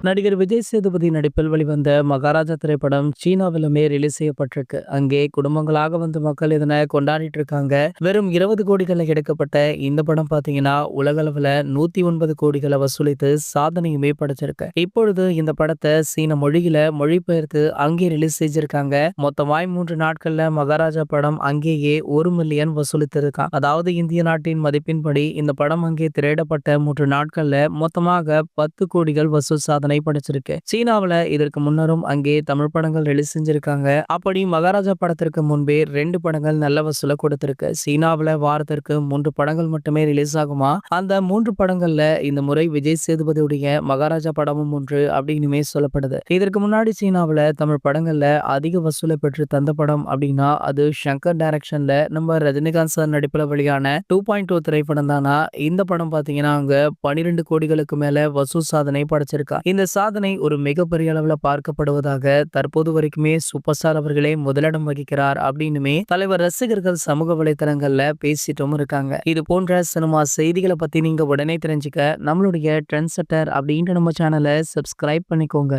நடிகர் விஜய் சேதுபதி நடிப்பில் வெளிவந்த மகாராஜா திரைப்படம் சீனாவிலுமே ரிலீஸ் செய்யப்பட்டிருக்கு. அங்கே குடும்பங்களாக வந்து மக்கள் இதனை கொண்டாடிட்டு இருக்காங்க. வெறும் 20 கோடிகள்ல எடுக்கப்பட்ட இந்த படம் பாத்தீங்கன்னா உலக அளவுல 109 கோடிகளை வசூலித்து சாதனையுமே படைச்சிருக்கு. இப்பொழுது இந்த படத்தை சீன மொழியில மொழிபெயர்த்து அங்கே ரிலீஸ் செஞ்சிருக்காங்க. மொத்தமாய் 3 நாட்கள்ல மகாராஜா படம் அங்கேயே 1 மில்லியன் வசூலித்திருக்கான். அதாவது இந்திய நாட்டின் மதிப்பின்படி இந்த படம் அங்கே திரையிடப்பட்ட 3 நாட்கள்ல மொத்தமாக 10 கோடிகள் வசூல் சாதனை படைச்சிருக்கு. சீனாவுல இதற்கு முன்னரும் அங்கே தமிழ் படங்கள் ரிலீஸ் செஞ்சிருக்காங்க. அப்படி மகாராஜா படத்திற்கு முன்பே 2 படங்கள் நல்ல வசூலை கொடுத்திருக்கு. சீனாவுல வாரத்திற்கு 3 படங்கள் மட்டுமே ரிலீஸ் ஆகுமா. அந்த 3 படங்கள்ல இந்த முறை விஜய் சேதுபதியுடைய மகாராஜா படமும் ஒன்று அப்படின்னுமே சொல்லப்படுது. இதற்கு முன்னாடி சீனாவுல தமிழ் படங்கள்ல அதிக வசூலை பெற்று தந்த படம் அப்படின்னா அது சங்கர் டைரக்ஷன்ல நம்ம ரஜினிகாந்த் சார் நடிப்புல வெளியான 2.2 திரைப்படம் தானா. இந்த படம் பாத்தீங்கன்னா அங்க 12 கோடிகளுக்கு மேல வசூல் சாதனை படைச்சிருக்கா. இந்த சாதனை ஒரு மிகப்பெரிய அளவுல பார்க்கப்படுவதாக தற்போது வரைக்குமே சூப்பர் ஸ்டார் அவர்களே முதலிடம் வகிக்கிறார் அப்படின்னுமே தலைவர் ரசிகர்கள் சமூக வலைதளங்கள்ல பேசிட்டும் இருக்காங்க. இது போன்ற சினிமா செய்திகளை பத்தி நீங்க உடனே தெரிஞ்சுக்க நம்மளுடைய ட்ரெண்ட் செட்டர் அப்படின்ற நம்ம சேனலை சப்ஸ்கிரைப் பண்ணிக்கோங்க.